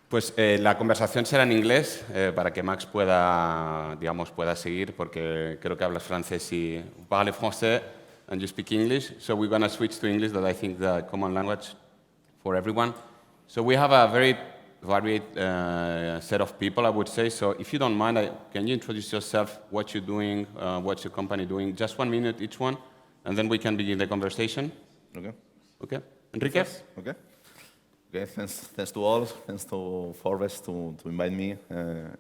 Pues la conversación será en inglés para que Max pueda, digamos, pueda seguir, porque creo que hablas francés y parle français and you speak English. So we're going to switch to English, that I think the common language for everyone. So we have a very varied set of people, I would say. So if you don't mind, can you introduce yourself, what you're doing, what's your company doing? Just 1 minute each one, and then we can begin the conversation. Okay. Okay. Enrique? Okay. Okay, thanks to all. Thanks to Forbes to invite me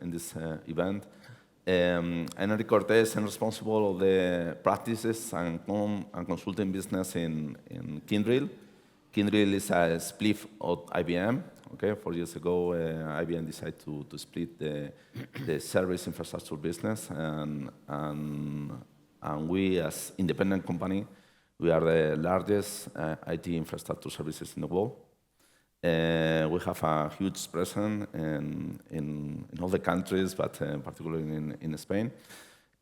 in this event. I'm Enrique Cortés. I'm responsible of the practices and consulting business in Kindrill. Kindrill is a split of IBM. Okay, 4 years ago, IBM decided to split the service infrastructure business, and we, as independent company, we are the largest IT infrastructure services in the world. We have a huge presence in all the countries, but particularly in Spain.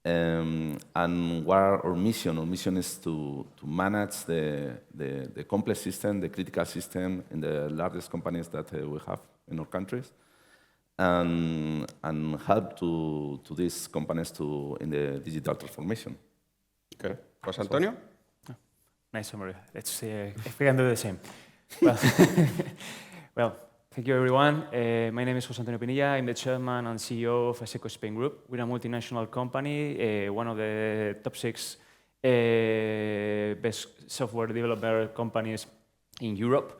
And what our mission? Our mission is to manage the complex system, the critical system in the largest companies that we have in our countries, and help to these companies in the digital transformation. Okay. José Antonio? Nice summary. Let's see if we can do the same. Well, well, thank you everyone. My name is José Antonio Pinilla. I'm the chairman and CEO of Aseco Spain Group. We're a multinational company, one of the top 6 best software developer companies in Europe.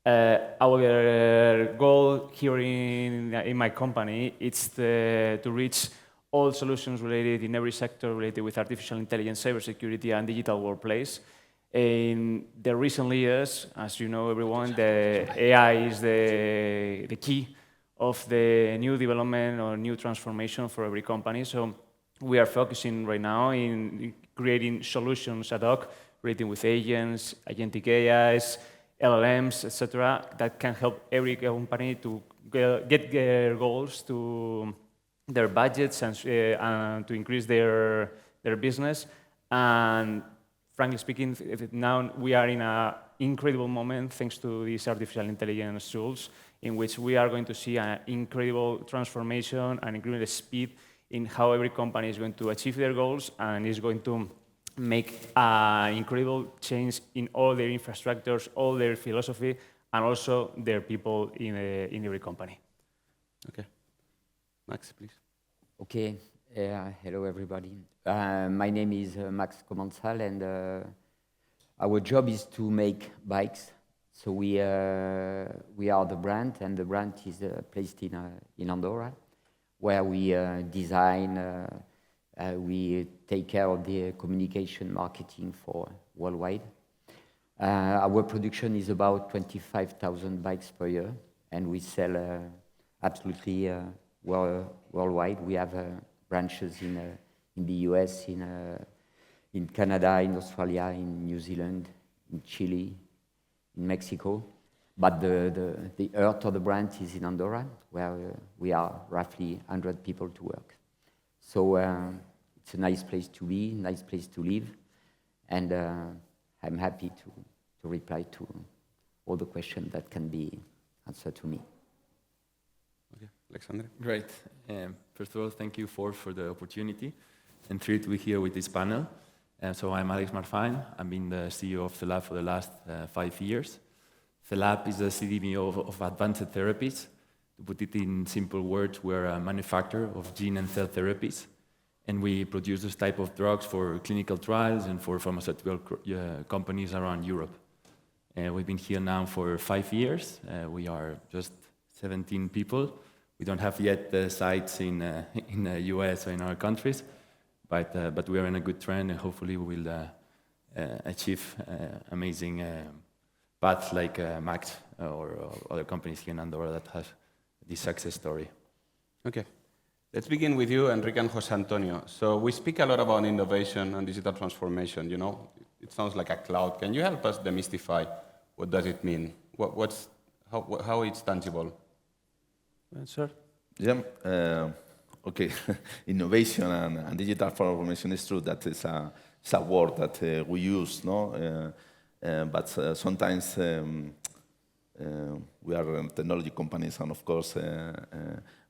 Our goal here in my company is to reach all solutions related in every sector related with artificial intelligence, cybersecurity, and digital workplace. In the recent years, as you know, everyone, the AI is the key of the new development or new transformation for every company. So we are focusing right now in creating solutions ad hoc, relating with agents, agentic AIs, LLMs, etc., that can help every company to get their goals, to their budgets, and to increase their business. And frankly speaking, now we are in an incredible moment thanks to these artificial intelligence tools, in which we are going to see an incredible transformation and incredible speed in how every company is going to achieve their goals and is going to make an incredible change in all their infrastructures, all their philosophy, and also their people in every company. Okay. Max, please. Okay. Hello, everybody. My name is Max Comensal, and our job is to make bikes. So we are the brand, and the brand is placed in Andorra, where we design, we take care of the communication marketing for worldwide. Our production is about 25,000 bikes per year, and we sell absolutely worldwide. We have branches in the US, in Canada, in Australia, in New Zealand, in Chile, in Mexico. But the heart of the brand is in Andorra, where we are roughly 100 people to work. So it's a nice place to be, nice place to live, and I'm happy to reply to all the questions that can be answered to me. Okay, Alexander. Great. First of all, thank you for the opportunity and thrilled to be here with this panel. So I'm Alex Marfine. I've been the CEO of CELAB for the last 5 years. CELAB is a CDMO of advanced therapies. To put it in simple words, we're a manufacturer of gene and cell therapies, and we produce this type of drugs for clinical trials and for pharmaceutical companies around Europe. We've been here now for 5 years. We are just 17 people. We don't have yet the sites in the US or in our countries, but we are in a good trend, and hopefully we will achieve amazing paths like Max or other companies here in Andorra that have this success story. Okay. Let's begin with you, Enrique and José Antonio. So we speak a lot about innovation and digital transformation, you know. It sounds like a cloud. Can you help us demystify what does it mean? How it's tangible? Sir? Yeah. Okay. Innovation and digital transformation is true that it's a word that we use, no? But sometimes we are technology companies, and of course,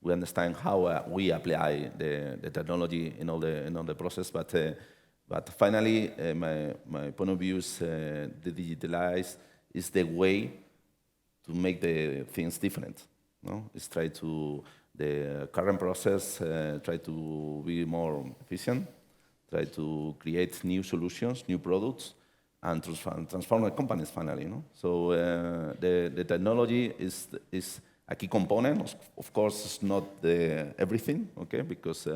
we understand how we apply the technology in all the process. But finally, my point of view is the digitalize is the way to make the things different. No? It's try to the current process, try to be more efficient, try to create new solutions, new products, and transform the companies finally. No? So the technology is a key component. Of course, it's not everything, okay? Because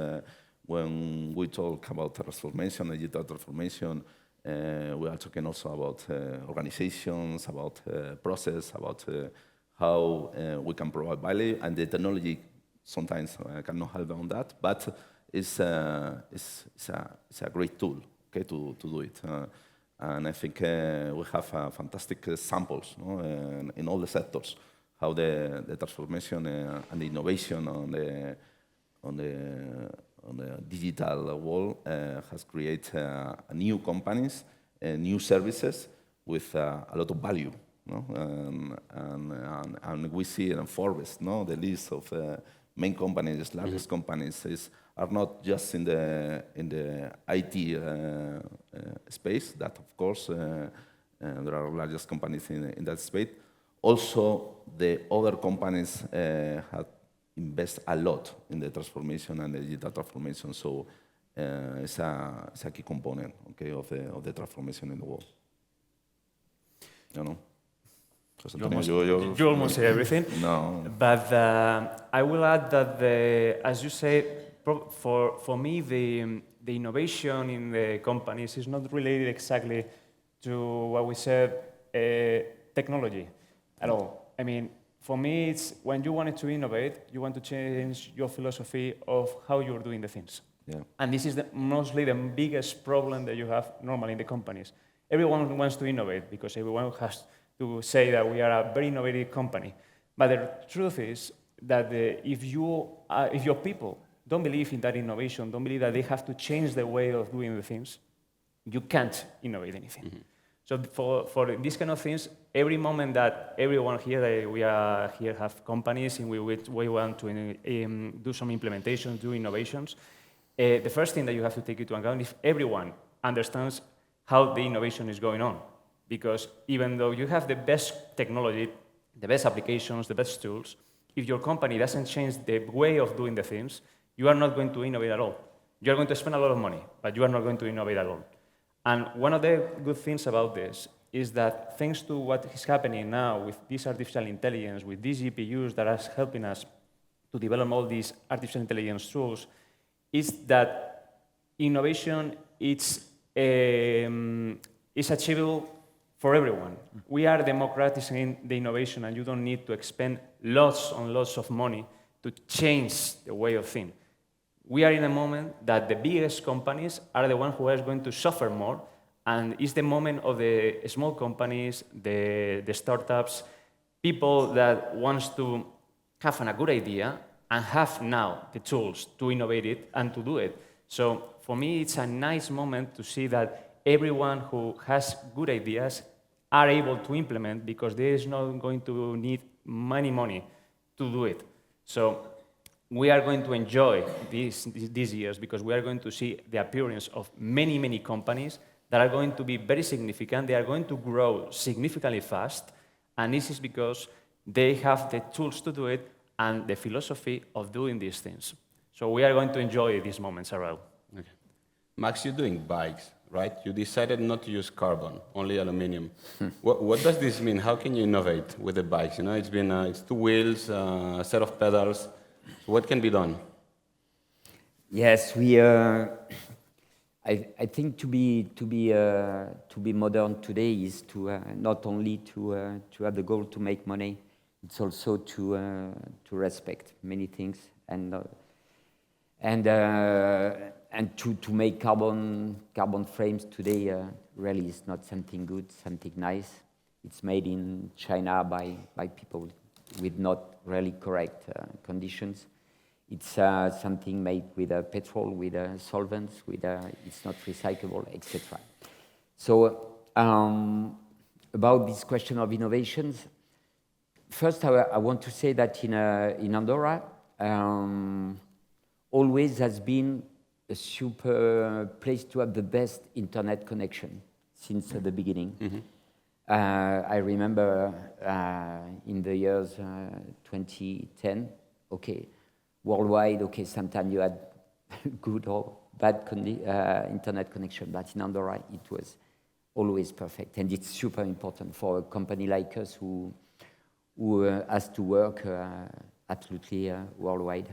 when we talk about transformation, digital transformation, we are talking also about organizations, about process, about how we can provide value, and the technology sometimes cannot help on that, but it's a great tool, okay, to do it. And I think we have fantastic samples, no, in all the sectors, how the transformation and the innovation on the digital world has created new companies, new services with a lot of value. No? And we see in Forbes, no, the list of main companies, largest companies are not just in the IT space. That, of course, there are largest companies in that space. Also, the other companies have invest a lot in the transformation and the digital transformation. So it's a key component, okay, of the transformation in the world. You know. You almost say everything. No. But I will add that, as you say, for me, the innovation in the companies is not related exactly to what we said, technology at all. I mean, for me, it's when you wanted to innovate, you want to change your philosophy of how you're doing the things. Yeah. And this is mostly the biggest problem that you have normally in the companies. Everyone wants to innovate because everyone has to say that we are a very innovative company. But the truth is that if your people don't believe in that innovation, don't believe that they have to change the way of doing the things, you can't innovate anything. Mm-hmm. So for these kind of things, every moment that everyone here, that we are here, have companies in which we want to do some implementations, do innovations, the first thing that you have to take into account is everyone understands how the innovation is going on. Because even though you have the best technology, the best applications, the best tools, if your company doesn't change the way of doing the things, you are not going to innovate at all. You are going to spend a lot of money, but you are not going to innovate at all. And one of the good things about this is that thanks to what is happening now with this artificial intelligence, with these GPUs that are helping us to develop all these artificial intelligence tools, is that innovation is achievable for everyone. We are democratizing the innovation, and you don't need to expend lots and lots of money to change the way of thinking. We are in a moment that the biggest companies are the ones who are going to suffer more, and it's the moment of the small companies, the startups, people that wants to have a good idea and have now the tools to innovate it and to do it. So for me, it's a nice moment to see that everyone who has good ideas are able to implement, because there is not going to need many money to do it. So we are going to enjoy these years, because we are going to see the appearance of many, many companies that are going to be very significant. They are going to grow significantly fast, and this is because they have the tools to do it and the philosophy of doing these things. So we are going to enjoy these moments around. Okay. Max, you're doing bikes, right? You decided not to use carbon, only aluminum. What does this mean? How can you innovate with the bikes? You know, it's two wheels, a set of pedals. So what can be done? Yes, I think to be modern today is to not only to have the goal to make money, it's also to respect many things and to make carbon frames today really is not something good, something nice. It's made in China by people with not really correct conditions. It's something made with petrol, with solvents, it's not recyclable, etc. So about this question of innovations, first, I want to say that in Andorra, always has been a super place to have the best internet connection since the beginning. I remember in the years 2010, okay, worldwide, okay, sometimes you had good or bad internet connection, but in Andorra it was always perfect, and it's super important for a company like us who has to work absolutely worldwide.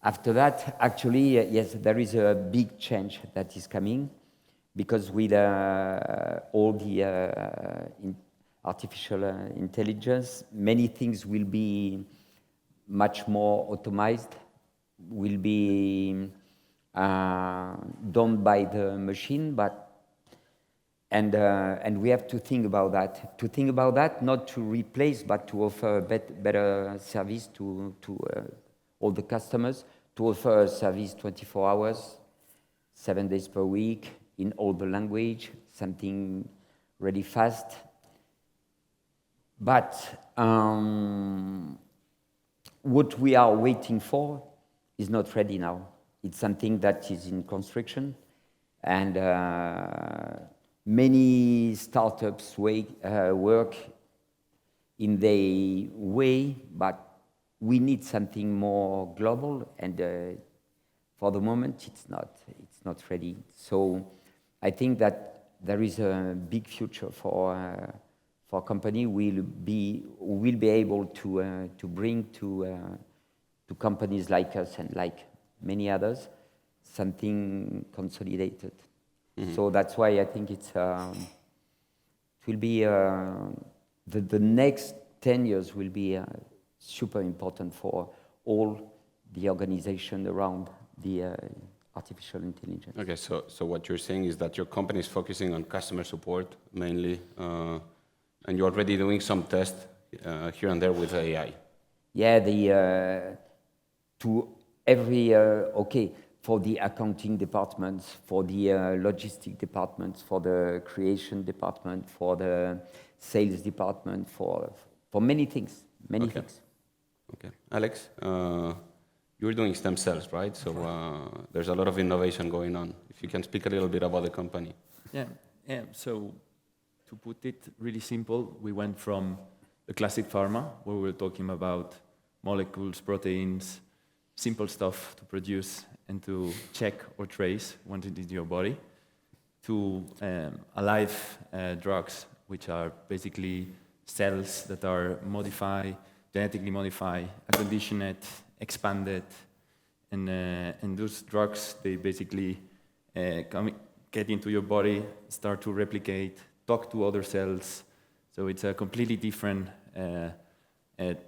After that, actually, yes, there is a big change that is coming, because with all the artificial intelligence, many things will be much more automated, will be done by the machine, and we have to think about that. To think about that, not to replace, but to offer better service to all the customers, to offer a service 24 hours, 7 days per week, in all the language, something really fast. But what we are waiting for is not ready now. It's something that is in construction, and many startups work in their way, but we need something more global, and for the moment it's not ready. So I think that there is a big future for company will be able to bring to companies like us and like many others something consolidated. So that's why I think it will be the next 10 years will be super important for all the organization around the artificial intelligence. Okay, so what you're saying is that your company is focusing on customer support mainly, and you're already doing some tests here and there with AI. Yeah, to every for the accounting departments, for the logistic departments, for the creation department, for the sales department, for many things, many things. Okay, Alex, you're doing stem cells, right? So there's a lot of innovation going on. If you can speak a little bit about the company. Yeah. So to put it really simple, we went from the classic pharma, where we were talking about molecules, proteins, simple stuff to produce and to check or trace once it is in your body, to alive drugs, which are basically cells that are genetically modified, conditioned, expanded, and those drugs, they basically get into your body, start to replicate, talk to other cells. So it's a completely different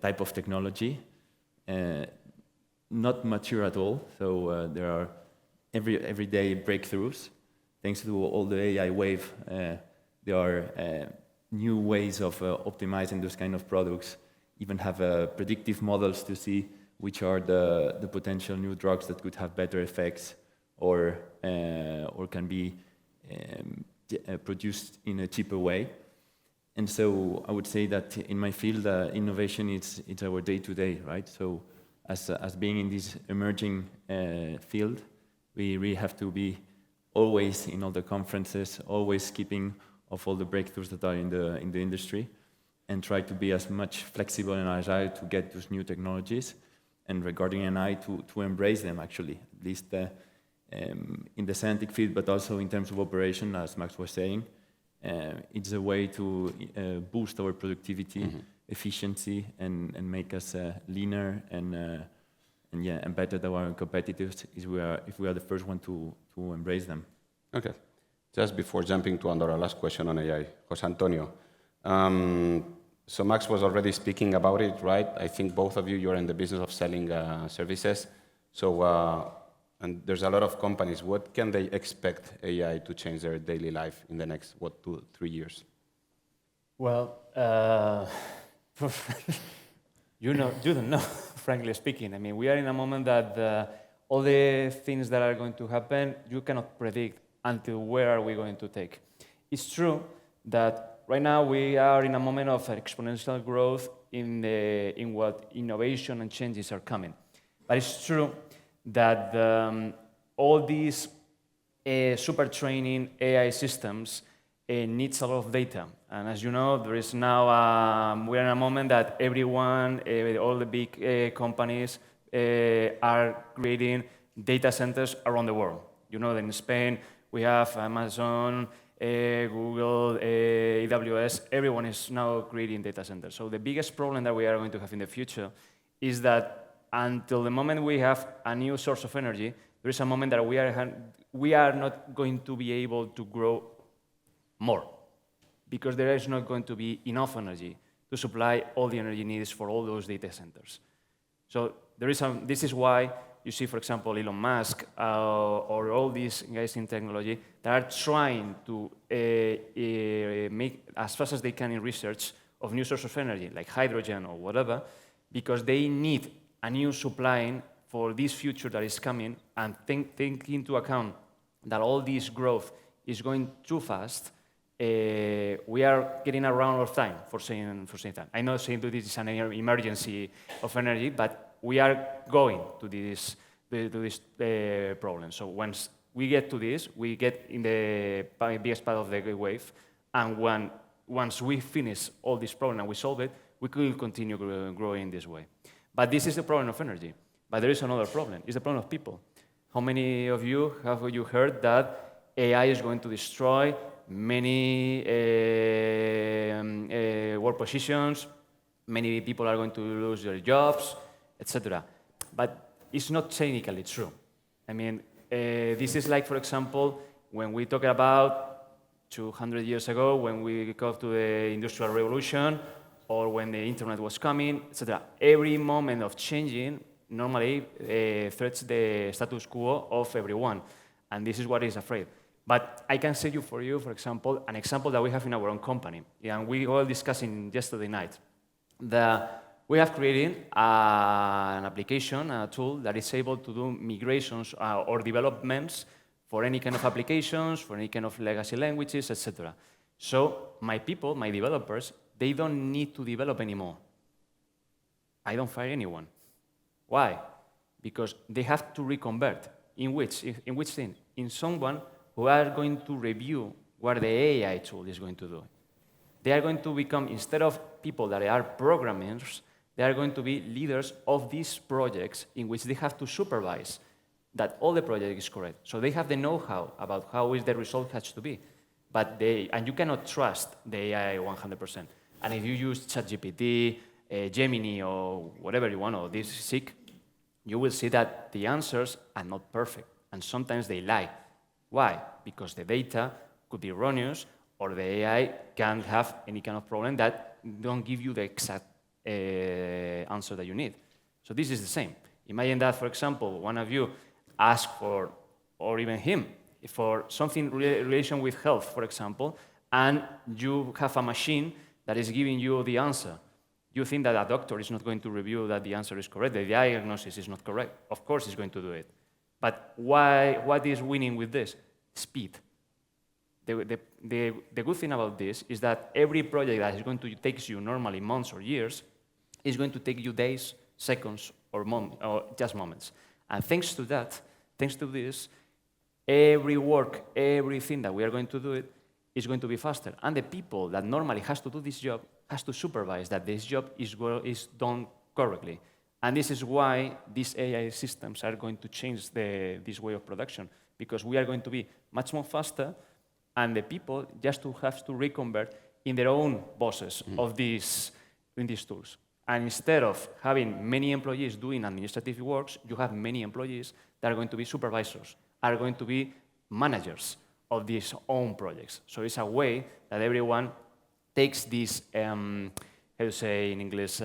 type of technology. Not mature at all, so there are everyday breakthroughs. Thanks to all the AI wave, there are new ways of optimizing those kind of products, even have predictive models to see which are the potential new drugs that could have better effects or can be produced in a cheaper way. And so I would say that in my field, innovation it's our day-to-day, right? So as being in this emerging field, we really have to be always in all the conferences, always keeping of all the breakthroughs that are in the industry, and try to be as much flexible and agile to get those new technologies. And regarding AI, to embrace them actually, at least in the scientific field, but also in terms of operation, as Max was saying. It's a way to boost our productivity, efficiency, and make us leaner and better than our competitors if we are the first one to embrace them. Okay. Just before jumping to Andorra, last question on AI. José Antonio. So Max was already speaking about it, right? I think both of you, you're in the business of selling services. So, and there's a lot of companies. What can they expect AI to change their daily life in the next, 2-3 years? Well, you don't know, frankly speaking. I mean, we are in a moment that all the things that are going to happen, you cannot predict until where are we going to take. It's true that right now we are in a moment of exponential growth in what innovation and changes are coming. But it's true that all these super training AI systems needs a lot of data. And as you know, there is now, we're in a moment that everyone, all the big companies are creating data centers around the world. You know that in Spain, we have Amazon, Google, AWS, everyone is now creating data centers. So the biggest problem that we are going to have in the future is that until the moment we have a new source of energy, there is a moment that we are not going to be able to grow more, because there is not going to be enough energy to supply all the energy needs for all those data centers. So this is why you see, for example, Elon Musk or all these guys in technology that are trying to make as fast as they can in research of new sources of energy, like hydrogen or whatever, because they need a new supplying for this future that is coming, and take into account that all this growth is going too fast. We are getting around out of time for saying that. I'm not saying that this is an emergency of energy, but we are going to this problem. So once we get to this, we get in the biggest part of the wave, and once we finish all this problem and we solve it, we could continue growing this way. But this is the problem of energy. But there is another problem. It's the problem of people. How many of you have heard that AI is going to destroy many work positions, many people are going to lose their jobs, etc. But it's not technically true. I mean, this is like, for example, when we talk about 200 years ago, when we got to the Industrial Revolution, or when the internet was coming, etc. Every moment of changing normally threats the status quo of everyone, and this is what is afraid. But I can say for you, for example, an example that we have in our own company, and we were discussing yesterday night. We have created an application, a tool that is able to do migrations or developments for any kind of applications, for any kind of legacy languages, etc. So my people, my developers, they don't need to develop anymore. I don't fire anyone. Why? Because they have to reconvert. In which thing? In someone who are going to review what the AI tool is going to do. They are going to become, instead of people that are programmers, they are going to be leaders of these projects in which they have to supervise that all the project is correct. So they have the know-how about how is the result has to be. And you cannot trust the AI 100%. And if you use ChatGPT, Gemini, or whatever you want, or DeepSeek, you will see that the answers are not perfect. And sometimes they lie. Why? Because the data could be erroneous, or the AI can have any kind of problem that don't give you the exact answer that you need. So this is the same. Imagine that, for example, one of you asks for, or even him, for something relation with health, for example, and you have a machine that is giving you the answer. You think that a doctor is not going to review that the answer is correct, the diagnosis is not correct. Of course he's going to do it. But what is winning with this? Speed. The good thing about this is that every project that is going to take you normally months or years is going to take you days, seconds, or just moments. And thanks to that, thanks to this, everything that we are going to do is going to be faster. And the people that normally has to do this job has to supervise that this job is done correctly. And this is why these AI systems are going to change this way of production, because we are going to be much more faster, and the people just have to reconvert in their own bosses of in these tools. And instead of having many employees doing administrative works, you have many employees that are going to be supervisors, are going to be managers of these own projects. So it's a way that everyone takes this, how to say in English,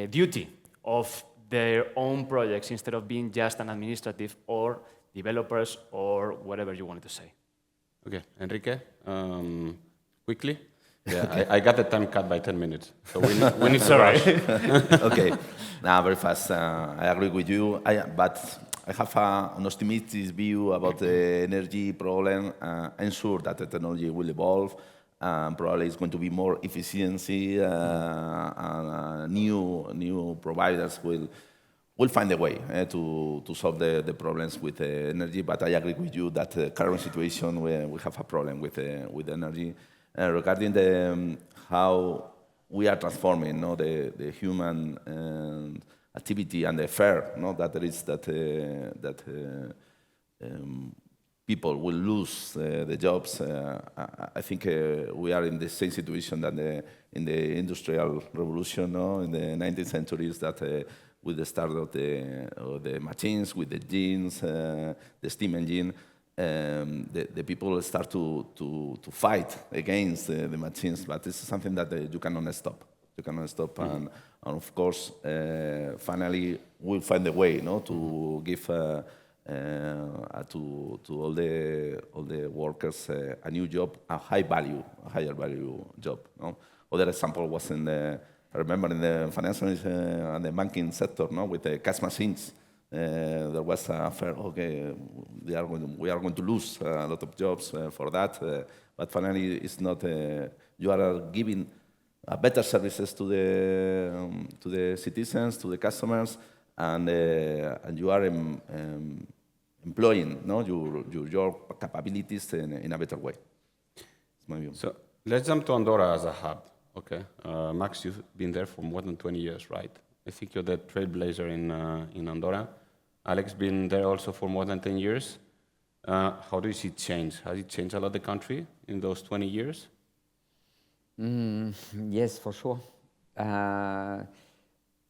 duty of their own projects instead of being just an administrative or developers or whatever you wanted to say. Okay, Enrique, quickly. Yeah, okay. I got the time cut by 10 minutes, so we need to rush. Okay, now very fast. I agree with you, but I have an optimistic view about the energy problem. I'm sure that the technology will evolve, Probably it's going to be more efficiency, and new providers will find a way to solve the problems with energy. But I agree with you that the current situation we have a problem with energy. Regarding how we are transforming the human activity and the affair that there is that people will lose the jobs. I think we are in the same situation than in the Industrial Revolution in the 19th centuries, that with the start of the machines, with the genes, the steam engine, the people start to fight against the machines, but this is something that you cannot stop. You cannot stop, and of course, finally, we'll find a way to give to all the workers a new job, a higher value job. Other example was I remember in the financial and the banking sector, with the cash machines. There was a fear, okay, we are going to lose a lot of jobs for that, but finally it's not. You are giving better services to the citizens, to the customers, and you are employing your capabilities in a better way. It's my view. So let's jump to Andorra as a hub. Okay, Max, you've been there for more than 20 years, right? I think you're the trailblazer in Andorra. Alex been there also for more than 10 years. How do you see change? Has it changed a lot the country in those 20 years? Yes, for sure.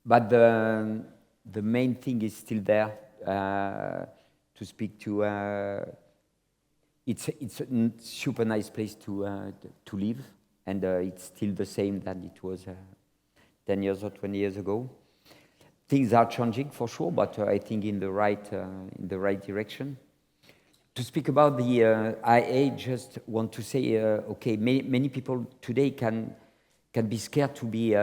But the main thing is still there. To speak to, it's a super nice place to live, and it's still the same than it was 10 years or 20 years ago. Things are changing for sure, but I think in the right direction. To speak about the IA, just want to say, okay, many people today can be scared to be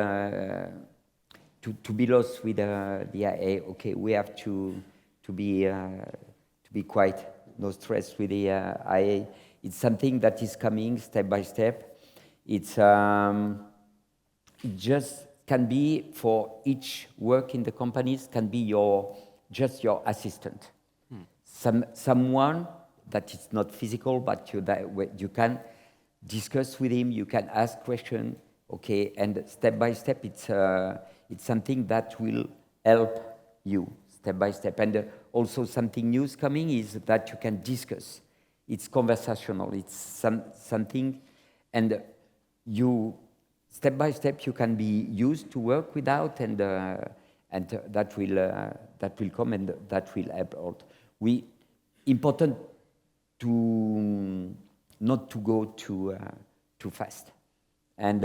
lost with the IA. Okay, we have to be quite no stress with the IA. It's something that is coming step by step. It just can be for each work in the companies, can be just your assistant. Someone that is not physical, but you can discuss with him, you can ask questions, okay, and step by step it's something that will help you step by step. And also something new is coming is that you can discuss. It's conversational, it's something, and you step by step you can be used to work without, and that will come and that will help out. Important to not to go too fast, and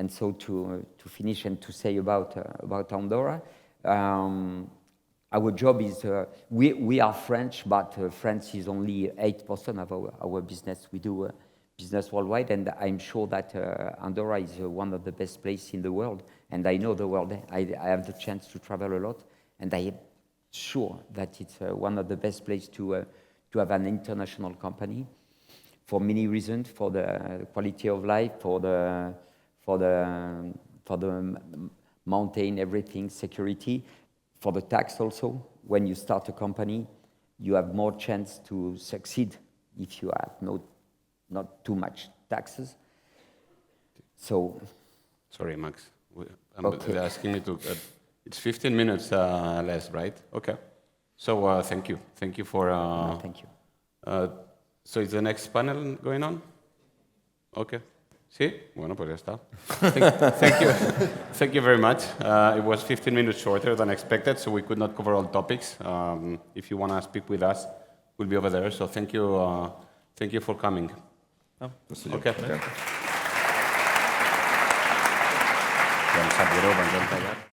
so to finish and to say about Andorra, our job is we are French, but France is only 8% of our business. We do business worldwide, and I'm sure that Andorra is one of the best places in the world, and I know the world. I have the chance to travel a lot, and I am sure that it's one of the best places to have an international company, for many reasons, for the quality of life, for the mountain, everything, security, for the tax also. When you start a company, you have more chance to succeed if you have not too much taxes. So, sorry, Max. Okay. They're asking me to. It's 15 minutes less, right? Okay. So thank you. Thank you for. Thank you. So is the next panel going on? Okay. Sí? Bueno, pues ya está. Thank you. Thank you very much. It was 15 minutes shorter than expected, so we could not cover all topics. If you want to speak with us, we'll be over there. So thank you. Thank you for coming. Okay. Okay. Ja em sap greu, ens hem tallat.